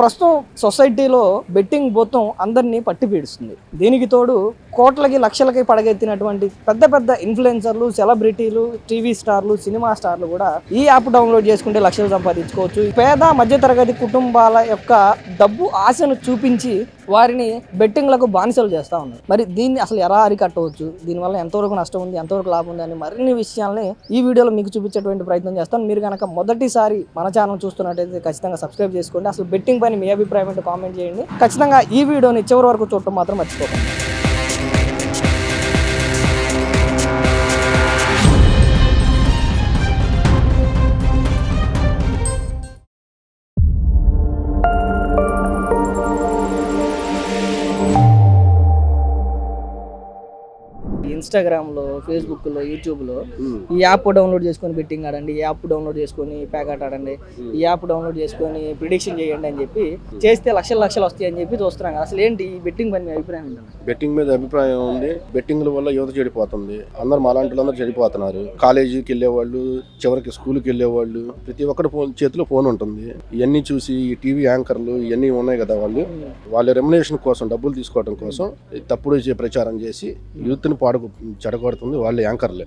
ప్రస్తుతం సొసైటీలో బెట్టింగ్ మొత్తం అందరినీ పట్టి పీడిస్తుంది. దీనికి తోడు కోట్లకి లక్షలకి పడగెత్తినటువంటి పెద్ద పెద్ద ఇన్ఫ్లుయెన్సర్లు, సెలబ్రిటీలు, టీవీ స్టార్లు, సినిమా స్టార్లు కూడా ఈ యాప్ డౌన్లోడ్ చేసుకుంటే లక్షలు సంపాదించుకోవచ్చు. పేద మధ్యతరగతి కుటుంబాల యొక్క డబ్బు ఆశను చూపించి వారిని బెట్టింగ్లకు బానిసలు చేస్తూ ఉన్నారు. మరి దీన్ని అసలు ఎలా అరికట్టవచ్చు, దీనివల్ల ఎంతవరకు నష్టం ఉంది, ఎంతవరకు లాభం ఉంది అని మరిన్ని విషయాల్ని ఈ వీడియోలో మీకు చూపించేటువంటి ప్రయత్నం చేస్తాను. మీరు కనుక మొదటిసారి మన ఛానల్ చూస్తున్నట్టయితే ఖచ్చితంగా సబ్స్క్రైబ్ చేసుకోండి. అసలు బెట్టింగ్ పైన మీ అభిప్రాయం ఏంటో కామెంట్ చేయండి. ఖచ్చితంగా ఈ వీడియోని చివరి వరకు చూడటం మాత్రం మర్చిపోకండి. ఇన్స్టాగ్రామ్లో, ఫేస్బుక్లో, యూట్యూబ్లో ఈ యాప్ డౌన్లోడ్ చేసుకొని బెట్టింగ్ ఆడండి, ఈ యాప్ డౌన్లోడ్ చేసుకొని ప్యాకెట్ ఆడండి, ఈ యాప్ డౌన్లోడ్ చేసుకొని ప్రిడిక్షన్ చేయండి అని చెప్పి చేస్తే లక్షలు వస్తాయి అని చెప్పి చూస్తున్నాం. అసలు ఏంటి ఈ బెట్టింగ్ పైన మీ అభిప్రాయం ఏంటంటే? బెట్టింగ్ మీద అభిప్రాయం ఉంది. బెట్టింగ్ల వల్ల యువత చెడిపోతుంది. అందరూ మాలాంటి వాళ్ళందరూ చెడిపోతున్నారు. కాలేజీకి వెళ్ళేవాళ్ళు, చివరికి స్కూల్కి వెళ్ళేవాళ్ళు, ప్రతి ఒక్కరి చేతిలో ఫోన్ ఉంటుంది. ఇవన్నీ చూసి ఈ టీవీ యాంకర్లు ఇవన్నీ ఉన్నాయి కదా, వాళ్ళ రెమ్యునరేషన్ కోసం డబ్బులు తీసుకోవడం కోసం తప్పుడు ప్రచారం చేసి యూత్ని చెడగొడుతుంది వాళ్ళ యాంకర్లే.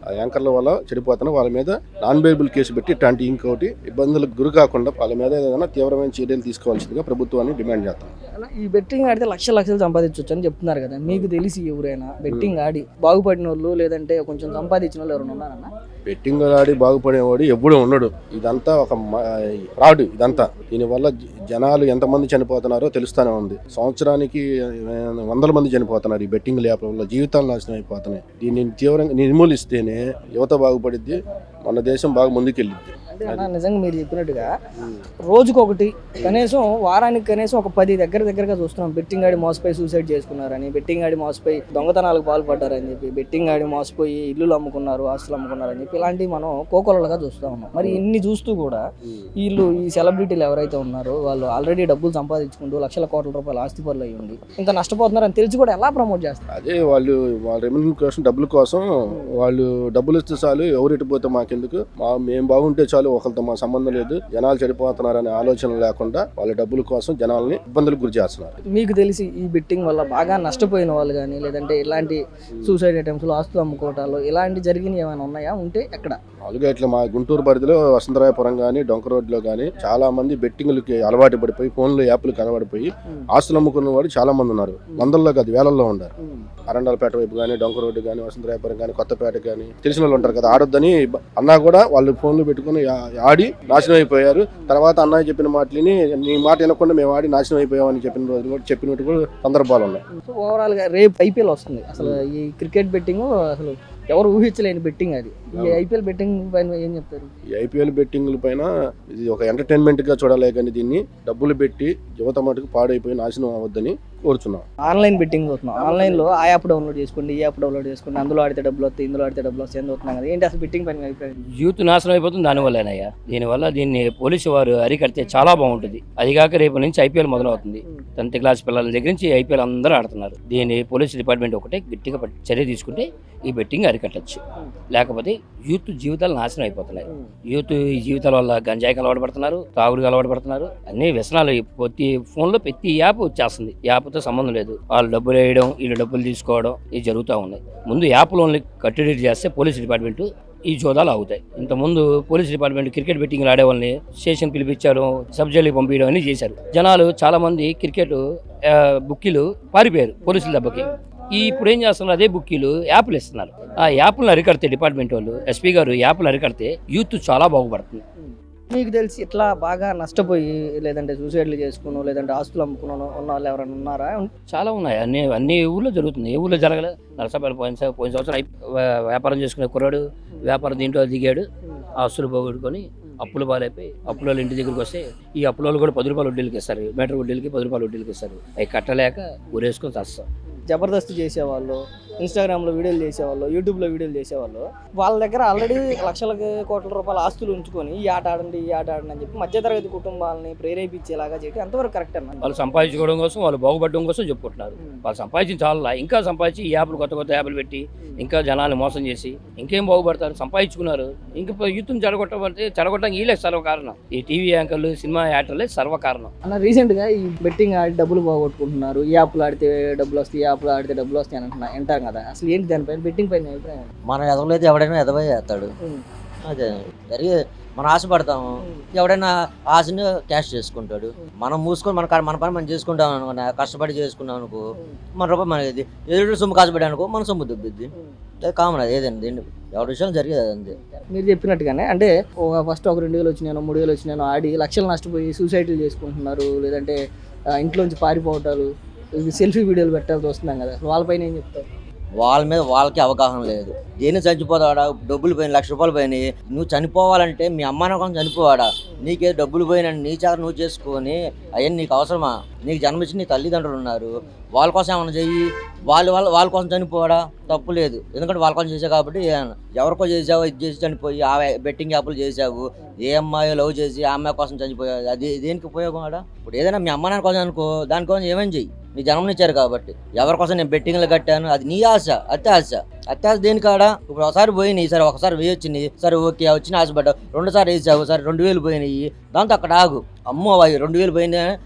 ఆ యాంకర్ల వల్ల చెడిపోతున్నా వాళ్ళ మీద నాన్ బెయిలబుల్ కేసు పెట్టి ఇట్లాంటి ఇంకోటి ఇబ్బందులకు గురి కాకుండా వాళ్ళ మీద ఏదైనా తీవ్రమైన చర్యలు తీసుకోవాల్సిందిగా ప్రభుత్వాన్ని డిమాండ్ చేస్తాం. ఈ బెట్టింగ్ ఆడితే లక్షలు సంపాదించవచ్చు అని చెప్తున్నారు కదా, మీకు తెలిసి ఎవరైనా బెట్టింగ్ ఆడి బాగుపడిన వాళ్ళు లేదంటే కొంచెం సంపాదించిన వాళ్ళు ఎవరైనా ఉన్నారన్నా? బెట్టింగ్ ఆడి బాగుపడేవాడు ఎప్పుడు ఉన్నాడు. ఇదంతా ఒక ఫ్రాడ్. ఇదంతా దీనివల్ల జనాలు ఎంతమంది చనిపోతున్నారో తెలుస్తూనే ఉంది. సంవత్సరానికి 100 మంది చనిపోతున్నారు ఈ బెట్టింగ్ యాప్ వల్ల. జీవితాలు నాశనం అయిపోతున్నాయి. దీన్ని తీవ్రంగా నిర్మూలిస్తేనే యువత బాగుపడిద్ది, మన దేశం బాగా ముందుకెళ్ళిద్ది. నిజంగా మీరు చెప్పినట్టుగా రోజుకొకటి కనీసం వారానికి కనీసం ఒక 10 దగ్గరగా చూస్తున్నాం. బెట్టింగ్ ఆడి మోసపోయి సూసైడ్ చేసుకున్నారని, బెట్టింగ్ ఆడి మోసపోయి దొంగతనాలకు పాల్పడ్డారని చెప్పి, బెట్టింగ్ ఆడి మోసపోయి ఇల్లులు అమ్ముకున్నారు, ఆస్తులు అమ్ముకున్నారని చెప్పి ఇలాంటివి మనం కోకొల్లలుగా చూస్తూ ఉన్నాం. మరి ఇన్ని చూస్తూ కూడా వీళ్ళు ఈ సెలబ్రిటీలు ఎవరైతే ఉన్నారో వాళ్ళు ఆల్రెడీ డబ్బులు సంపాదించుకుంటూ లక్షల కోట్ల రూపాయల ఆస్తి పనులు అయ్యి ఉండి ఇంత నష్టపోతున్నారని తెలిసి కూడా ఎలా ప్రమోట్ చేస్తారు? అదే వాళ్ళ రెమ్యునరేషన్ డబ్బుల కోసం వాళ్ళు డబ్బులు ఇస్తే చాలు, ఎవరు ఇటుపోతే మాకెందుకు, మేము బాగుంటే చాలు, ఒకరితో మా సంబంధం లేదు, జనాలు చెడిపోతున్నారనే ఆలోచన లేకుండా వాళ్ళ డబ్బుల కోసం జనాల్ని ఇబ్బందులకు గురి చేస్తున్నారు. మీకు తెలిసి ఈ బెట్టింగ్ వల్ల బాగా నష్టపోయిన వాళ్ళు కానీ లేదంటే ఇలాంటి సూసైడ్ అటెంప్ట్స్, ఆస్తులు అమ్ముకోవటాలు ఇలాంటి జరిగినవి ఏమైనా ఉన్నాయా? ఉంటే ఎక్కడ? అలాగే ఇట్లా మా గుంటూరు పరిధిలో వసంతరాయపురం కానీ డొంక రోడ్లో కానీ చాలా మంది బెట్టింగ్లకి అలవాటు పడిపోయి ఫోన్లు యాప్లకు అలవాటుపోయి ఆస్తులు అమ్ముకున్న వాడు చాలా మంది ఉన్నారు. వందల్లో కాదు వేలల్లో ఉన్నారు. అరండాలపేట వైపు కానీ, డొంక రోడ్డు కానీ, వసంతరాయపురం కానీ, కొత్తపేట కానీ తెలిసిన వాళ్ళు ఉంటారు కదా, ఆడొద్దని అన్నా కూడా వాళ్ళు ఫోన్లు పెట్టుకుని ఆడి నాశనం అయిపోయారు. తర్వాత అన్నయ్య చెప్పిన మాటలని నీ మాట వినకుండా మేము ఆడి నాశనం అయిపోయామని చెప్పినట్టు కూడా సందర్భాలు ఉన్నాయి. ఓవరాల్ గా రేపు ఐపీఎల్ వస్తుంది. అసలు ఈ క్రికెట్ బెట్టింగ్ అసలు ఎవరు ఊహించలేని బెట్టింగ్ అది. ఈ ఐపీఎల్ బెట్టింగ్ పైన ఏం చెప్తారు? ఈ ఐపీఎల్ బెట్టింగ్ల పైన ఇది ఒక ఎంటర్టైన్మెంట్ గా చూడాలి కానీ దీన్ని డబ్బులు పెట్టి యువత మటుకు పాడైపోయి నాశనం అవ్వద్దని కోరుచున్నాం. ఆన్లైన్ బెట్టింగ్ అవుతున్నాం. ఆన్లైన్ లో ఆ యాప్ డౌన్లోడ్ చేసుకోండి, ఈ యాప్ డౌన్లోడ్ చేసుకోండి, అందులో ఆడితే డబ్బులు వస్తాయి, ఇందులో ఆడితే డబ్బులు వస్తాయి అని అవుతున్నాం కదా. ఏంటి అసలు బెట్టింగ్ పైన అభిప్రాయం? యూత్ నాశనం అయిపోతుంది దానివల్లనయ్యా. దీన్ని పోలీసు వారు అరికడితే చాలా బాగుంటుంది. అదిగాక రేపు నుంచి ఐపీఎల్ మొదలవుతుంది. 10th క్లాస్ పిల్లల దగ్గర నుంచి ఐపీఎల్ అందరూ ఆడుతున్నారు. దీన్ని పోలీసు డిపార్ట్మెంట్ ఒకటే గట్టిగా చర్య తీసుకుంటే ఈ బెట్టింగ్ అరికట్టచ్చు. లేకపోతే యూత్ జీవితాలు నాశనం అయిపోతున్నాయి. యూత్ ఈ జీవితాల వల్ల గంజాయికి అలవాటు పడుతున్నారు, తాగుడుకి అలవాటు పడుతున్నారు, అన్ని వ్యసనాలు. ప్రతి ఫోన్ లో ప్రతి యాప్ వచ్చేస్తుంది. యాప్తో సంబంధం లేదు, వాళ్ళు డబ్బులు వేయడం, వీళ్ళు డబ్బులు తీసుకోవడం ఇవి జరుగుతూ ఉన్నాయి. ముందు యాప్ లోన్లు కట్టడి చేస్తే పోలీస్ డిపార్ట్మెంట్ ఈ జోదాలు అవుతాయి. ఇంతకుముందు పోలీస్ డిపార్ట్మెంట్ క్రికెట్ బెట్టింగ్ ఆడే వాళ్ళని స్టేషన్ పిలిపించారు, సబ్ జైలుకి పంపించడం అని చేశారు. జనాలు చాలా మంది క్రికెట్ బుక్కీలు పారిపోయారు పోలీసుల దెబ్బకి. ఇప్పుడు ఏం చేస్తున్నారు, అదే బుక్కీలు యాప్లు ఇస్తున్నారు. ఆ యాప్లను అరికడితే డిపార్ట్మెంట్ వాళ్ళు, ఎస్పీ గారు యాప్లు అరికడితే యూత్ చాలా బాగుపడుతుంది. మీకు తెలిసి ఇట్లా బాగా నష్టపోయి లేదంటే సూసైడ్లు చేసుకున్నాను లేదంటే ఆస్తులు అమ్ముకున్నాను ఉన్న వాళ్ళు ఎవరైనా ఉన్నారా? చాలా ఉన్నాయి. అన్ని ఊళ్ళో జరుగుతుంది. ఏ ఊళ్ళో జరగలేదు? నరసాపల్లి పోయిన సంవత్సరం వ్యాపారం చేసుకునే కుర్రాడు వ్యాపారం దీంట్లో దిగాడు, ఆస్తులు పోగొట్టుకొని అప్పులు పాలైపోయి అప్పుల వాళ్ళు ఇంటి దగ్గరికి వస్తే ఈ అప్పుల వాళ్ళు కూడా 10 రూపాయలు వడ్డీలకి ఇస్తారు, మీటర్ వడ్డీలకి 10 రూపాయలు వడ్డీలకి ఇస్తారు. అవి కట్టలేక ఊరేసుకొని చేస్తాం. జబర్దస్త్ చేసేవాళ్ళు ఇన్స్టాగ్రామ్లో వీడియోలు చేసేవాళ్ళు, యూట్యూబ్లో వీడియోలు చేసేవాళ్ళు, వాళ్ళ దగ్గర ఆల్రెడీ లక్షలకి కోట్ల రూపాయల ఆస్తులు ఉంచుకొని ఈ ఆట ఆడండి అని చెప్పి మధ్యతరగతి కుటుంబాలని ప్రేరేపించేలాగా చేయడం ఎంతవరకు కరెక్ట్ అన్న? వాళ్ళు సంపాదించుకోవడం కోసం, వాళ్ళు బాగుపడడం కోసం చెప్పుకుంటున్నారు. వాళ్ళు సంపాదించిన చాలా, ఇంకా సంపాదించి ఈ యాప్లు కొత్త యాప్లు పెట్టి ఇంకా జనాన్ని మోసం చేసి ఇంకేం బాగుపడతారు? సంపాదించుకున్నారు. ఇంకా యూత్ని చెడగొట్టడానికి వీళ్ళే సర్వకారణం. ఈ టీవీ యాంకర్లు, సినిమా యాక్టర్లే సర్వకారణం. అన్న రీసెంట్గా ఈ బెట్టింగ్ ఆడి డబ్బులు పోగొట్టుకుంటున్నారు, ఈ యాప్లు ఆడితే డబ్బులు వస్తాయి, ఈ యాప్లు ఆడితే డబ్బులు వస్తాయి అని అంటాం కదా, అసలు ఏంటి దానిపైన బెట్టింగ్ పైన అభిప్రాయం? మనం ఎదవలేదు, ఎవడైనా ఎదవే చేస్తాడు. అదే జరిగే, మనం ఆశపడతాము, ఎవడైనా ఆశని క్యాష్ చేసుకుంటాడు. మనం మూసుకొని మన పని మనం చేసుకుంటాం అనుకున్నా, కష్టపడి చేసుకున్నాం అనుకో, మన రూపాయి మనకి ఎదురు సొమ్ము కాసుపడి అనుకో, మన సొమ్ము దొబ్బిద్ది. కామన్ అది, ఏదండి దీన్ని ఎవరి విషయాలు జరిగేది అంతే. మీరు చెప్పినట్టుగానే అంటే ఫస్ట్ ఒక 2,000 వచ్చినాను, 3,000 వచ్చినాను ఆడి లక్షలు నష్టపోయి సూసైడ్లు చేసుకుంటున్నారు, లేదంటే ఇంట్లోంచి పారిపోవటాలు, సెల్ఫీ వీడియోలు పెట్టాల్సి వస్తున్నాం కదా, వాళ్ళపైన ఏం చెప్తారు? వాళ్ళ మీద వాళ్ళకి అవగాహన లేదు. దేన్ని చనిపోతాడా? డబ్బులు పోయిన ₹1,00,000 పోయినాయి, నువ్వు చనిపోవాలంటే మీ అమ్మ కోసం చనిపోవాడా? నీకే డబ్బులు పోయినని నీ చేత నువ్వు చేసుకొని అవన్నీ నీకు అవసరమా? నీకు జన్మించి నీ తల్లిదండ్రులు ఉన్నారు, వాళ్ళ కోసం ఏమైనా చెయ్యి. వాళ్ళ కోసం చనిపోవాడా? తప్పు లేదు, ఎందుకంటే వాళ్ళ కోసం చేసావు కాబట్టి. ఎవరికో చేసావు, ఇది చేసి చనిపోయి ఆ బెట్టింగ్ యాప్లు చేసావు, ఏ అమ్మాయి లవ్ చేసి ఆ అమ్మాయి కోసం చనిపోయావు, అది దేనికి ఉపయోగం ఆడ? ఇప్పుడు ఏదైనా మీ అమ్మ నాన్న కోసం అనుకో, దానికోసం ఏమేమి చెయ్యి, నీ జన్మనిచ్చారు కాబట్టి. ఎవరి కోసం నేను బెట్టింగ్లు కట్టాను, అది నీ ఆశ, అత్యాశ దేని కాడ? ఇప్పుడు ఒకసారి పోయినాయి, సరే ఒకసారి వెయ్యి వచ్చినాయి, సరే ఓకే వచ్చిన ఆశపడ్డావు, 2 సార్లు వేసావు, సరే 2,000 పోయినాయి, దాంతో అక్కడ ఆగు. అమ్మో 2,000 పోయింది,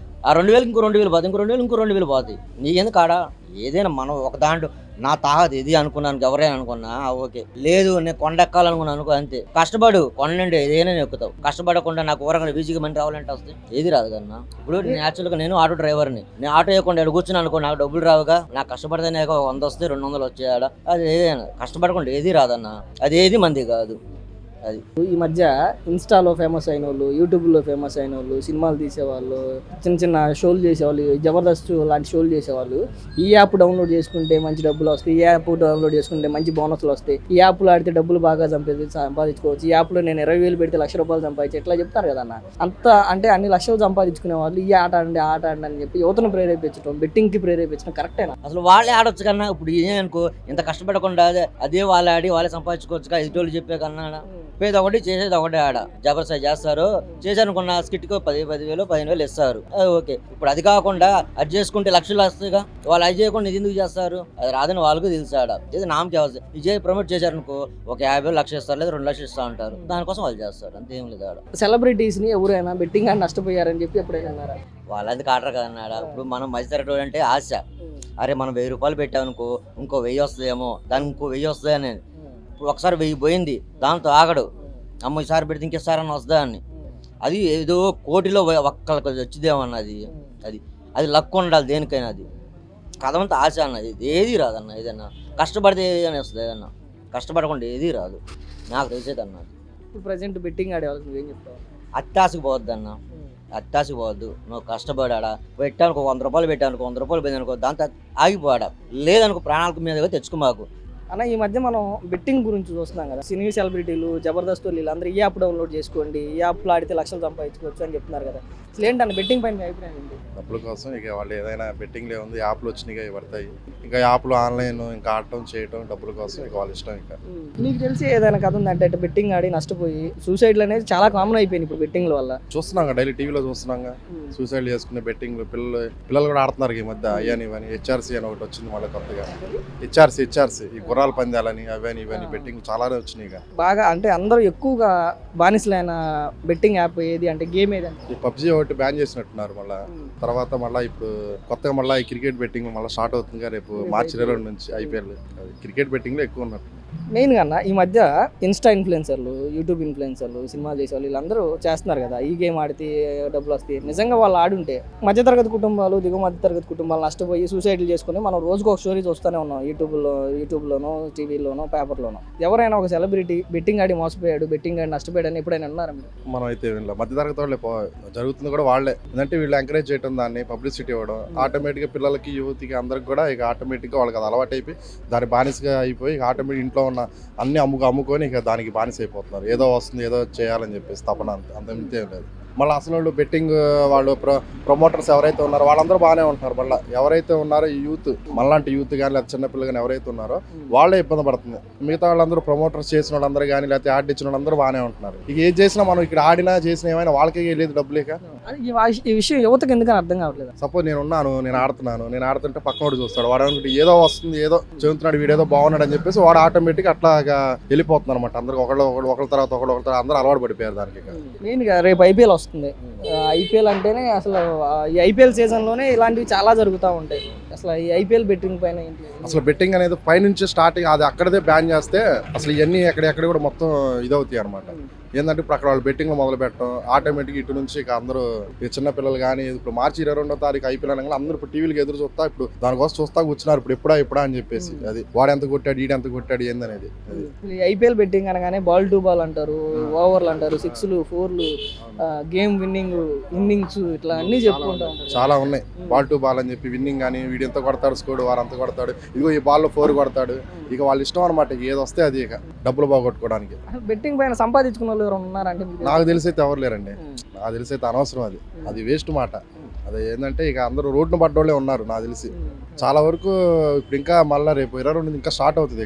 ఆ 2,000 ఇంకో 2,000 పోతాయి, ఇంకో 2,000 పోతాయి. నీకెందుకు కాడ? ఏదైనా మనం ఒక దాంట్లో నా తాగదు ఇది అనుకున్నాను, ఎవరైనా అనుకున్నా ఓకే, లేదు నేను కొండ ఎక్కాలనుకున్నాను అనుకో, అంతే. కష్టపడు, కొండండి ఏదైనా ఎక్కుతావు. కష్టపడకుండా నాకు ఊరగా బీజీగా మంది రావాలంటే వస్తాయి, ఏది రాదు కన్నా. ఇప్పుడు న్యాచురల్గా నేను ఆటో డ్రైవర్ని, నేను ఆటో వేయకుండా ఎక్కడ కూర్చుని అనుకో, నాకు డబ్బులు రావుగా. నాకు కష్టపడితేనే 100 వస్తాయి, 200 వచ్చాయాడ. అది ఏదైనా కష్టపడకుండా ఏది రాదన్నా, అది ఏది మంది కాదు. అది ఈ మధ్య ఇన్స్టాలో ఫేమస్ అయిన వాళ్ళు, యూట్యూబ్లో ఫేమస్ అయిన వాళ్ళు, సినిమాలు తీసేవాళ్ళు, చిన్న షోలు చేసేవాళ్ళు, జబర్దస్త్ లాంటి షోలు చేసేవాళ్ళు, ఈ యాప్ డౌన్లోడ్ చేసుకుంటే మంచి డబ్బులు వస్తాయి, ఈ యాప్ డౌన్లోడ్ చేసుకుంటే మంచి బోనస్లు వస్తాయి, ఈ యాప్లో ఆడితే డబ్బులు బాగా సంపాదించుకోవచ్చు, ఈ యాప్లో నేను 20,000 పెడితే ₹1,00,000 సంపాదించి ఇట్లా చెప్తారు కదన్న. అంత అంటే అన్ని లక్షలు సంపాదించుకునే వాళ్ళు ఈ ఆట ఆడండి అని చెప్పి యువతను ప్రేరేపించడం, బెట్టింగ్కి ప్రేరేపించడం కరెక్టేనా? అసలు వాళ్ళే ఆడొచ్చు కన్నా. ఇప్పుడు ఏమనుకో, ఇంత కష్టపడకుండా అదే వాళ్ళు ఆడి వాళ్ళే సంపాదించుకోవచ్చు. ఎదుటోళ్ళు చెప్పే కన్నా పేద ఒకటి చేసేది ఒకటే. ఆడ జబర్దస్త్ చేస్తారు, చేశారనుకున్న స్కిట్కి 10,000 15,000 ఇస్తారు, అది ఓకే. ఇప్పుడు అది కాకుండా అది చేసుకుంటే లక్షలు వస్తాయిగా, వాళ్ళు అది చేయకుండా ఇది ఎందుకు చేస్తారు? అది రాదని వాళ్ళకు తెలుసు. ఆడ ఇది నామకే అవసరం, ఇది ప్రమోట్ చేశారనుకో, ఒక 50,000 లక్ష ఇస్తారు, లేదా 2 లక్షలు ఇస్తా ఉంటారు, దానికోసం వాళ్ళు చేస్తారు, అంతేం లేదు. ఆడ సెలబ్రిటీస్ని ఎవరైనా బెట్టింగ్ అని నష్టపోయారని చెప్పి ఎప్పుడైనా అన్నారా? వాళ్ళందుకు ఆడరు కదన్నాడ. ఇప్పుడు మనం మధ్యతరగతి అంటే ఆశ, అరే మనం ₹1,000 పెట్టామనుకో, ఇంకో 1,000 వస్తాయేమో, దానికి ఇంకో 1,000 వస్తాయని. ఇప్పుడు ఒకసారి 1,000 పోయింది, దాంతో ఆగడు, అమ్మ ఈసారి పెడితే ఇంకేసారని వస్తా అని. అది ఏదో కోటిలో ఒక్కళ్ళకి వచ్చిదేమన్నది, అది లక్ ఉండాలి దేనికైనా. అది కథమంతా ఆశ అన్నది, ఏది రాదన్న. ఏదన్నా కష్టపడితే ఏదైనా వస్తుంది, ఏదన్నా కష్టపడకుండా ఏది రాదు, నాకు తెలిసేది అన్నది. ఇప్పుడు ప్రజెంట్ బెట్టింగ్ ఆడే వాళ్ళకి నువ్వేం చెప్తావు? అత్యాశకు పోవద్దు అన్న, అత్యాశకు పోవద్దు. నువ్వు కష్టపడాడా, పెట్టానుకో ₹100 పెట్టానుకో, ₹100 పోయిందనుకో, దాంతో ఆగిపోయాడా. లేదనుకో ప్రాణాలకు మీద తెచ్చుకోమాకు అన్న. ఈ మధ్య మనం బెట్టింగ్ గురించి చూస్తున్నాం కదా, సినీ సెలబ్రిటీలు, జబర్దస్త్ వీళ్ళందరూ ఈ యాప్ డౌన్లోడ్ చేసుకోండి, ఈ యాప్లో ఆడితే లక్షలు సంపాదించుకోవచ్చు అని చెప్తున్నారు కదా, అసలు ఏంటన్న బెట్టింగ్ పైన మీ అభిప్రాయం ఏంటి? డబ్బుల కోసం ఇక వాళ్ళు ఏదైనా బెట్టింగ్లే ఉంది, యాప్లు వచ్చినాయి పడతాయి, ఇంకా యాప్లు ఆన్లైన్ ఇంకా ఆడటం చేయటం డబ్బుల కోసం ఇక వాళ్ళ ఇష్టం. ఇంకా నీకు తెలిసి ఏదైనా కథ ఉందంటే అంటే బెట్టింగ్ ఆడి నష్టపోయి సూసైడ్లు అనేది చాలా కామన్ అయిపోయింది ఇప్పుడు బెట్టింగ్ల వల్ల. చూస్తున్నాం డైలీ టీవీలో చూస్తున్నాం, సూసైడ్ చేసుకునే బెట్టింగ్లు పిల్లలు కూడా ఆడుతున్నారు ఈ మధ్య. అయ్యాని ఇవని హెచ్ఆర్సీ అని ఒకటి వచ్చింది మళ్ళీ కొత్తగా, హెచ్ఆర్సీ ఈ గుర్రాల పందాలని అవని ఇవన్నీ బెట్టింగ్ చాలానే వచ్చినాయి. ఇక బాగా అంటే అందరూ ఎక్కువగా బానిసలైన బెట్టింగ్ యాప్ ఏది అంటే గేమ్ ఏదంటే ఈ పబ్జీ ఒకటి బ్యాన్ చేసినట్టున్నారు. మళ్ళీ తర్వాత మళ్ళీ ఇప్పుడు కొత్తగా మళ్ళీ ఈ క్రికెట్ బెట్టింగ్ మళ్ళీ స్టార్ట్ అవుతుంది రేపు మార్చి 22 నుంచి IPL. క్రికెట్ బెట్టింగ్లో ఎక్కువ ఉన్నట్టు. మెయిన్గా అన్న ఈ మధ్య ఇన్స్టా ఇన్ఫ్లుయెన్సర్లు, యూట్యూబ్ ఇన్ఫ్లుయెన్సర్లు, సినిమాలు చేసేవాళ్ళు వీళ్ళందరూ చేస్తున్నారు కదా, ఈ గేమ్ ఆడితే డబ్బులు వస్తాయి. నిజంగా వాళ్ళు ఆడుంటే మధ్యతరగతి కుటుంబాలు, దిగువ మధ్యతరగతి కుటుంబాలు నష్టపోయి సూసైడ్లు చేసుకుని మనం రోజుకు ఒక స్టోరీ చూస్తూనే ఉన్నాం, యూట్యూబ్లోనో, టీవీలోనో, పేపర్లోనో. ఎవరైనా ఒక సెలబ్రిటీ బెట్టింగ్ ఆడి మోసపోయాడు, బెట్టింగ్ ఆడి నష్టపోయాడు అని ఎప్పుడైనా అన్నారా మీరు? మనం అయితే మధ్యతరగతి వాళ్ళే జరుగుతుంది కూడా వాళ్ళే. ఎందుకంటే వీళ్ళు ఎంకరేజ్ చేయడం, దాన్ని పబ్లిసిటీ ఇవ్వడం, ఆటోమేటిక్గా పిల్లలకి, యువతికి అందరికి కూడా ఇక ఆటోమేటిక్గా వాళ్ళకి అది అలవాటు అయిపోయి దాని బానిసగా అయిపోయి ఆటోమేటిక్ ఇంట్లో ఉన్న అన్ని అమ్ముకొని ఇక దానికి బానిస అయిపోతున్నారు. ఏదో వస్తుంది, ఏదో చేయాలని చెప్పేసి తపన, అంత మింతే లేదు. మళ్ళీ అసలు వాళ్ళు బెట్టింగ్ వాళ్ళు ప్రమోటర్స్ ఎవరైతే ఉన్నారో వాళ్ళందరూ బాగానే ఉంటున్నారు. మళ్ళీ ఎవరైతే ఉన్నారో ఈ యూత్ మళ్ళాంటి యూత్ కానీ లేదా చిన్నపిల్లలు కానీ ఎవరైతే ఉన్నారో వాళ్ళే ఇబ్బంది పడుతుంది. మిగతా వాళ్ళందరూ ప్రమోటర్స్ చేసిన వాళ్ళందరూ కానీ లేకపోతే యాడ్ ఇచ్చిన వాళ్ళందరూ బాగానే ఉంటున్నారు. ఇక ఏది చేసినా మనం ఇక్కడ ఆడినా చేసినా ఏమైనా వాళ్ళకే లేదు డబ్బులు. ఇక ఈ విషయం యువతకు ఎందుకని అర్థం కావట్లేదు. సపోజ్ నేను ఆడుతుంటే పక్కనోడు చూస్తాడు, వాడు అనుకుంటే ఏదో వస్తుంది ఏదో చెబుతున్నాడు వీడేదో బాగున్నాడు అని చెప్పేసి వాడు ఆటోమేటిక్ అట్లా వెళ్ళిపోతుంది అనమాట. అందరికి ఒకళ్ళ తర్వాత అందరూ అలవాటు పడిపోయారు దానికి. మెయిన్గా రేపు ఐపీఎల్ వస్తుంది. ఐపీఎల్ అంటేనే అసలు ఈ ఐపీఎల్ సీజన్లోనే ఇలాంటివి చాలా జరుగుతూ ఉంటాయి. అసలు ఈ ఐపీఎల్ బెట్టింగ్ పైన ఏంటి? అసలు బెట్టింగ్ అనేది పైనుంచి స్టార్టింగ్ అది అక్కడదే బ్యాన్ చేస్తే అసలు ఇవన్నీ ఎక్కడ కూడా మొత్తం ఇదవుతాయి అనమాట. ఏంటంటే ఇప్పుడు అక్కడ వాళ్ళు బెట్టింగ్ మొదలు పెట్టడం ఆటోమేటిక్ ఇటు నుంచి ఇక అందరూ చిన్న పిల్లలు కానీ ఇప్పుడు మార్చి 22వ తారీఖు ఐపీఎల్ అనగా అందరూ ఇప్పుడు టీవీలకు ఎదురు చూస్తా ఇప్పుడు దానికోసం చూస్తా కూర్చున్నారు. ఇప్పుడు ఎప్పుడా అని చెప్పేసి అది వాడు ఎంత కొట్టాడు ఈడు ఎంత కొట్టాడు ఏందనేది. ఈ ఐపీఎల్ బెట్టింగ్ అనగానే బాల్ టు బాల్ అంటారు, ఓవర్లు అంటారు, 6లు 4లు, గేమ్ ఇన్నింగ్స్ ఇట్లా అన్ని చెప్పుకుంటా ఉంటారు. చాలా ఉన్నాయి. బాల్ టు బాల్ అని చెప్పి విన్నింగ్ కానీ వీడు ఎంత కొడతాడు స్కోర్ వారు అంత కొడతాడు, ఇదిగో ఈ బాల్లో 4 కొడతాడు. ఇక వాళ్ళ ఇష్టం అనమాట, ఏది వస్తే అది ఇక డబ్బులు బాగొట్టుకోవడానికి. బెట్టింగ్ పైన సంపాదించుకున్న వాళ్ళు ఎవరు ఉన్నారంటే నాకు తెలిసైతే ఎవరు లేరండి. నాకు తెలిసైతే అనవసరం, అది వేస్ట్ మాట. అది ఏంటంటే ఇక అందరూ రోడ్డును పడ్డోళ్ళే ఉన్నారు నాకు తెలిసి. చాలా వరకు ఇప్పుడు ఇంకా మళ్ళీ రేపు 22 ఇంకా స్టార్ట్ అవుతుంది.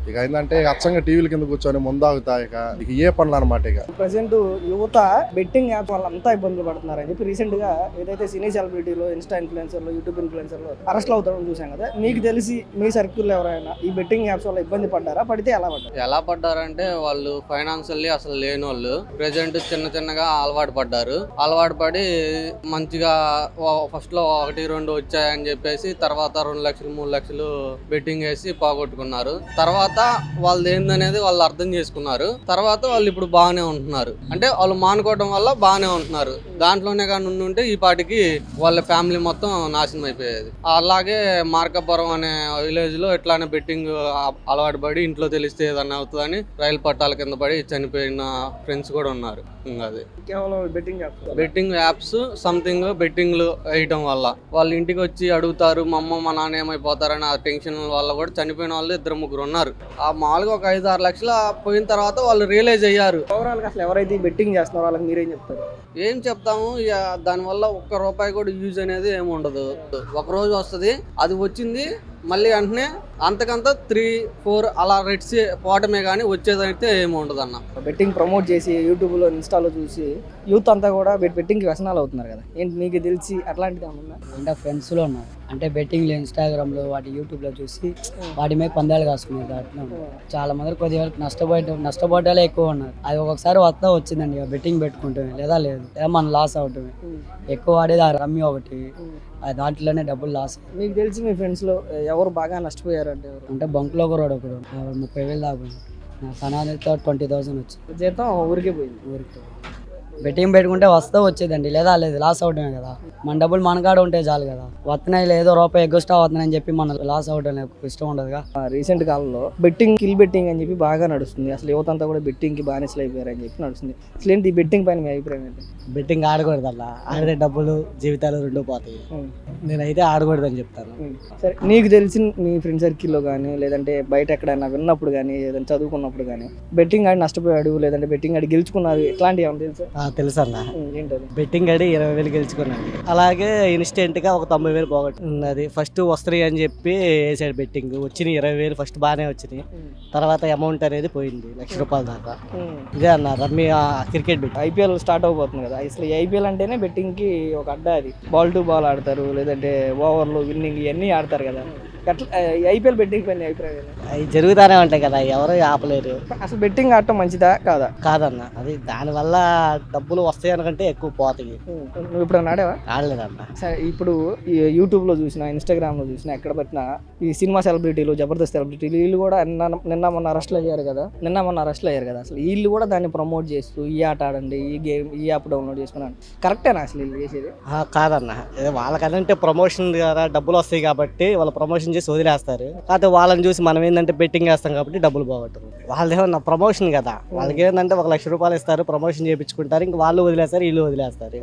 ఇక ఏంటంటే అచ్చంగా టీవీల కింద కూర్చొని ముందాగుతా ఇక ఏ పనులు అనమాట. ఇక ప్రజెంట్ యువత బెట్టింగ్ యాప్ వల్ల అంతా ఇబ్బందులు పడుతున్నారని చెప్పి రీసెంట్ గా ఏదైతే సినీ సెలబ్రిటీలు, ఇన్స్టా ఇన్ఫ్లుయెన్సర్లు, యూట్యూబ్ ఇన్ఫ్లుయెన్సర్లు అరెస్ట్లు అవుతారని చూసాం కదా. మీకు తెలిసి మీ సర్కిల్ ఎవరైనా ఈ బెట్టింగ్ యాప్స్ వల్ల ఇబ్బంది పడ్డారా? పడితే ఎలా పడ్డారంటే వాళ్ళు ఫైనాన్షియల్లీ అసలు లేని వాళ్ళు ప్రెసెంట్ చిన్నగా అలవాటు పడ్డారు. అలవాటు పడి మంచిగా ఫస్ట్ లో 1-2 వచ్చాయని చెప్పేసి తర్వాత 2 లక్షలు 3 లక్షలు బెట్టింగ్ వేసి పోగొట్టుకున్నారు. తర్వాత వాళ్ళది ఏందనేది వాళ్ళు అర్థం చేసుకున్నారు. తర్వాత వాళ్ళు ఇప్పుడు బాగానే ఉంటున్నారు. అంటే వాళ్ళు మానుకోవడం వల్ల బాగానే ఉంటున్నారు. దాంట్లోనే కానీ ఉంటే ఈ పాటికి వాళ్ళ ఫ్యామిలీ మొత్తం నాశనం అయిపోయేది. అలాగే మార్కాపురం అనే విలేజ్ లో ఇట్లానే బెట్టింగ్ అలవాటు పడి ఇంట్లో తెలిస్తే ఏదన్నా అవుతుందని రైలు పట్టాల కింద పడి చనిపోయిన ఫ్రెండ్స్ కూడా ఉన్నారు. అది కేవలం బెట్టింగ్ యాప్స్ సంథింగ్ బెట్టింగ్లు వేయటం వల్ల వాళ్ళు ఇంటికి వచ్చి అడుగుతారు మా అమ్మ మా నాన్న ఏమైపోతారని ఆ టెన్షన్ వల్ల కూడా చనిపోయిన వాళ్ళు 2-3 ఉన్నారు. ఆ మామూలుగా ఒక 5-6 లక్షలు పోయిన తర్వాత వాళ్ళు రియలైజ్ అయ్యారు. ఓవరాల్ గా అసలు ఎవరైతే బెట్టింగ్ చేస్తున్నారో వాళ్ళకి మీరేం చెప్తారు? ఏం చెప్తాము, దానివల్ల ₹1 కూడా యూజ్ అనేది ఏమి ఉండదు. ఒక రోజు వస్తుంది, అది వచ్చింది మళ్ళీ వెంటనే అంతకంత 3-4 అలా రెట్స్ పోవటమే కానీ వచ్చేదైతే ఏమి ఉండదు అన్న. బెట్టింగ్ ప్రమోట్ చేసి యూట్యూబ్లో ఇన్స్టాలో చూసి యూత్ అంతా కూడా బెట్టింగ్కి వ్యసనాలు అవుతున్నారు కదా. ఏంటి మీకు తెలిసి అట్లాంటిది ఏమన్నా? అంటే ఫ్రెండ్స్లో ఉన్నారు, అంటే బెట్టింగ్లో ఇన్స్టాగ్రామ్లో వాటి యూట్యూబ్లో చూసి వాటి మీద పందాలు కాసుకునేది. అట్లా చాలా మంది కొద్దిగా నష్టపోయేలా ఎక్కువ ఉన్నారు. అది ఒక్కొక్కసారి వస్తా వచ్చిందండి బెట్టింగ్ పెట్టుకుంటామే లేదా లేదా మనం లాస్ అవటమే. ఎక్కువ ఆడేది ఆ రమ్మీ ఒకటి, దాంట్లోనే డబ్బులు లాస్. మీకు తెలిసి మీ ఫ్రెండ్స్లో ఎవరు బాగా నష్టపోయారు అంటే? అంటే బంక్లో ఒకడు 30,000 దాకా, తన 20,000 వచ్చింది. జీతం ఊరికే పోయింది. బెట్టింగ్ పెట్టుకుంటే వస్తా వచ్చేదండి, లేదా లేదు లాస్ అవడమే కదా. మన డబ్బులు మనకాడ ఉంటే చాలు కదా. వస్తున్నాయి లేదో రూపాయి ఎగ్గొస్తా వస్తున్నాయని చెప్పి మన లాస్ అవడం ఇష్టం ఉండదుగా. రీసెంట్ కాలంలో బెట్టింగ్ కిల్ బెట్టింగ్ అని చెప్పి బాగా నడుస్తుంది. అసలు యువత అంతా కూడా బెట్టింగ్కి బానిసలు అయిపోయారు అని చెప్పి నడుస్తుంది. అసలు ఏంటి ఈ బెట్టింగ్ పైన మీ అభిప్రాయం ఏంటి? బెట్టింగ్ ఆడకూడదు, అలా ఆడితే డబ్బులు జీవితాలు 2 పోతాయి. నేనైతే ఆడకూడదని చెప్తాను. సరే, నీకు తెలిసిన మీ ఫ్రెండ్ సర్కిల్లో కానీ లేదంటే బయట ఎక్కడైనా విన్నప్పుడు కానీ ఏదైనా చదువుకున్నప్పుడు కానీ బెట్టింగ్ ఆడి నష్టపోయాడు లేదంటే బెట్టింగ్ ఆడి గెలుచుకున్నారు ఇట్లాంటివి ఏమైనా తెలుసా? తెలుసు అన్న, ఏంటది? బెట్టింగ్ ఆడి 20,000 గెలుచుకున్నాను. అలాగే ఇన్స్టెంట్ గా ఒక 90,000 పోగొట్టున్నది. ఫస్ట్ వస్తాయి అని చెప్పి వేసాడు బెట్టింగ్, వచ్చిన 20,000 ఫస్ట్ బాగానే వచ్చినాయి. తర్వాత అమౌంట్ అనేది పోయింది ₹1,00,000 దాకా. ఇదే అన్న rummy cricket bet. IPL start అవబోతుంది కదా. అసలు ఐపీఎల్ అంటేనే బెట్టింగ్ కి ఒక అడ్డా. అది బాల్ టు బాల్ ఆడతారు లేదంటే ఓవర్లు విన్నింగ్ ఇవన్నీ ఆడతారు కదా. ఐపీఎల్ బెట్టింగ్ పైన అభిప్రాయం? అవి జరుగుతానే ఉంటాయి కదా, ఎవరు ఆపలేరు. అసలు బెట్టింగ్ ఆడటం మంచిదా కాదా? కాదన్న, అది దానివల్ల డబ్బులు వస్తాయి అనుకంటే ఎక్కువ పోతాయి. నువ్వు ఇప్పుడు ఆడావా? ఆడలేదన్న. సరే, ఇప్పుడు ఈ యూట్యూబ్లో చూసినా ఇన్స్టాగ్రామ్లో చూసినా ఎక్కడ పెట్టినా ఈ సినిమా సెలబ్రిటీలు, జబర్దస్త్ సెలబ్రిటీలు వీళ్ళు కూడా నిన్న మొన్న అరెస్ట్లు అయ్యారు కదా. అసలు వీళ్ళు కూడా దాన్ని ప్రమోట్ చేస్తూ ఈ ఆట ఆడండి, ఈ గేమ్, ఈ యాప్ డౌన్లోడ్ చేసుకున్నాను. కరెక్టేనా అసలు వీళ్ళు చేసేది? కాదన్న, వాళ్ళకదంటే ప్రమోషన్ కదా, డబ్బులు వస్తాయి కాబట్టి వాళ్ళు ప్రమోషన్ చేసి వదిలేస్తారు. కాకపోతే వాళ్ళని చూసి మనం ఏంటంటే బెట్టింగ్ వేస్తాం కాబట్టి డబ్బులు పోగొట్టరు. వాళ్ళదేమన్నా ప్రమోషన్ కదా, వాళ్ళకి ఏంటంటే ₹1,00,000 ఇస్తారు, ప్రమోషన్ చేయించుకుంటారు, ఇంకా వాళ్ళు వదిలేస్తారు వీళ్ళు వదిలేస్తారు.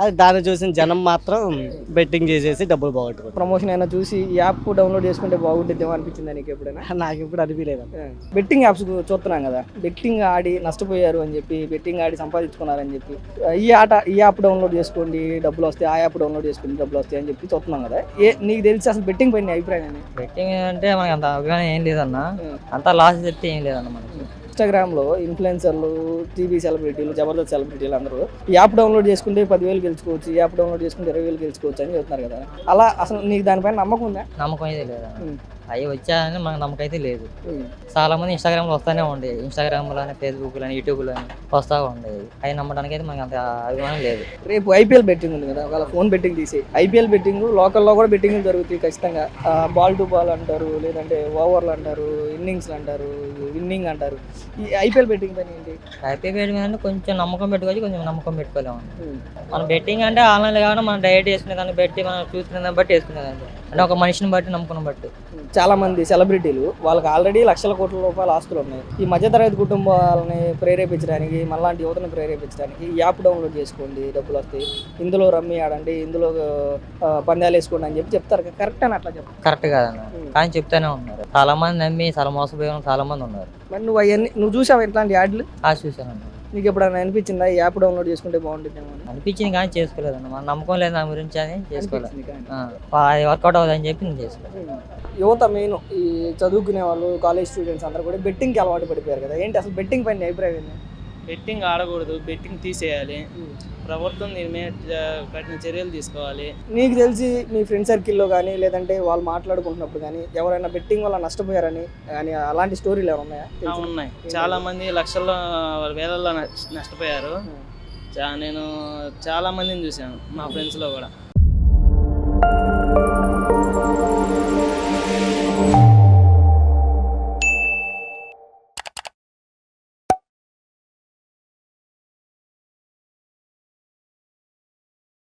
అది దాన్ని చూసిన జనం మాత్రం బెట్టింగ్ చేసేసి డబ్బులు పోగొట్టుకుంటారు. ప్రమోషన్ అయినా చూసి ఈ యాప్ డౌన్లోడ్ చేసుకుంటే బాగుంటుందేమో అనిపించింది నీకు ఎప్పుడైనా? నాకు ఇప్పుడు అనిపించలేదు. బెట్టింగ్ యాప్స్ చూస్తున్నాం కదా, బెట్టింగ్ ఆడి నష్టపోయారు అని చెప్పి, బెట్టింగ్ ఆడి సంపాదించుకున్నారని చెప్పి, ఈ యాప్ డౌన్లోడ్ చేసుకోండి డబ్బులు వస్తాయి, ఆ యాప్ డౌన్లోడ్ చేసుకోండి డబ్బులు వస్తాయి అని చెప్పి చూస్తున్నాం కదా. నీకు తెలిసి అసలు బెట్టింగ్ పైన అభిప్రాయం? బెట్టింగ్ అంటే మనకి అంత అవగాహన ఏం లేదన్న, అంత లాస్ చెప్తే ఏం లేదన్న. మనకి ఇన్స్టాగ్రామ్లో ఇన్ఫ్లుయెన్సర్లు, టీవీ సెలబ్రిటీలు, జబర్దస్త్ సెలబ్రిటీలు అందరూ ఈ యాప్ డౌన్లోడ్ చేసుకుంటే 10,000 గెలుచుకోవచ్చు, ఈ యాప్ డౌన్లోడ్ చేసుకుంటే 20,000 గెలుచుకోవచ్చు అని చెప్తున్నారు కదా. అలా అసలు నీకు దానిపైన నమ్మకం ఉందా? నమ్మకం అయితే లేదన్న. అవి వచ్చాయని మనకు నమ్మకం అయితే లేదు. చాలా మంది ఇన్స్టాగ్రామ్లో వస్తూనే ఉండేవి, ఇన్స్టాగ్రామ్లోనే, ఫేస్బుక్లోని, యూట్యూబ్లోని వస్తూ ఉండేవి. అవి నమ్మడానికి అయితే మనకి అంత అభిమానం లేదు. రేపు ఐపీఎల్ బెట్టింగ్ ఉంది కదా, ఒకవేళ ఫోన్ బెట్టింగ్ తీసి ఐపీఎల్ బెట్టింగ్, లోకల్లో కూడా బెట్టింగ్ జరుగుతాయి ఖచ్చితంగా. బాల్ టు బాల్ అంటారు, లేదంటే ఓవర్లు అంటారు, ఇన్నింగ్స్లు అంటారు, విన్నింగ్ అంటారు. ఈ ఐపీఎల్ బెట్టింగ్ పైన ఏంటి? ఐపీఎల్ బెట్టింగ్ అంటే కొంచెం నమ్మకం పెట్టుకోవచ్చు, కొంచెం నమ్మకం పెట్టుకోలేము. మనం బెట్టింగ్ అంటే ఆన్లైన్లో కాకుండా మనం డైరెక్ట్ వేసుకునే దాన్ని బట్టి, మనం చూసుకునే దాన్ని బట్టి వేసుకునేదాన్ని, అంటే ఒక మనిషిని బట్టి, నమ్మకం బట్టి. చాలా మంది సెలబ్రిటీలు వాళ్ళకి ఆల్రెడీ లక్షల కోట్ల రూపాయల ఆస్తులు ఉన్నాయి. ఈ మధ్యతరగతి కుటుంబాలని ప్రేరేపించడానికి, మనలాంటి యువతను ప్రేరేపించడానికి ఈ యాప్ డౌన్లోడ్ చేసుకోండి డబ్బులు వస్తాయి, ఇందులో రమ్మీ ఆడండి, ఇందులో పందాలు వేసుకోండి అని చెప్పి చెప్తారు. కరెక్ట్ అని అట్లా చెప్తారు? కరెక్ట్ కాదన్న, కానీ చెప్తానే ఉన్నారు. చాలా మంది నమ్మి చాలా మోసపోయిన చాలా మంది ఉన్నారు. మరి నువ్వు చూసావు ఇట్లాంటి యాడ్లు? చూసాను. నీకు ఎప్పుడైనా అనిపించిందా ఈ యాప్ డౌన్లోడ్ చేసుకుంటే బాగుంటుందేమో అని? అనిపించింది కానీ చేసుకోలేదన్న, మన నమ్మకం లేదు దాని గురించి అని చేసుకోలేదు. అనిపించింది కానీ. అది వర్కౌట్ అవుతుందని చెప్పి నేను చేసుకోలేదు. యువత మెయిన్ ఈ చదువుకునే వాళ్ళు, కాలేజ్ స్టూడెంట్స్ అందరూ కూడా బెట్టింగ్కి అలవాటు పడిపోయారు కదా. ఏంటి అసలు బెట్టింగ్ పైన అభిప్రాయం ఏంటి? బెట్టింగ్ ఆడకూడదు, బెట్టింగ్ తీసేయాలి, ప్రభుత్వం దీని మీద కఠిన చర్యలు తీసుకోవాలి. నీకు తెలిసి మీ ఫ్రెండ్ సర్కిల్లో కానీ, లేదంటే వాళ్ళు మాట్లాడుకుంటున్నప్పుడు కానీ ఎవరైనా బెట్టింగ్ వల్ల నష్టపోయారని కానీ అలాంటి స్టోరీలు ఏమైనా ఉన్నాయా? ఉన్నాయి, చాలా మంది లక్షల్లో వేలల్లో నష్టపోయారు. నేను చాలా మందిని చూశాను మా ఫ్రెండ్స్లో కూడా.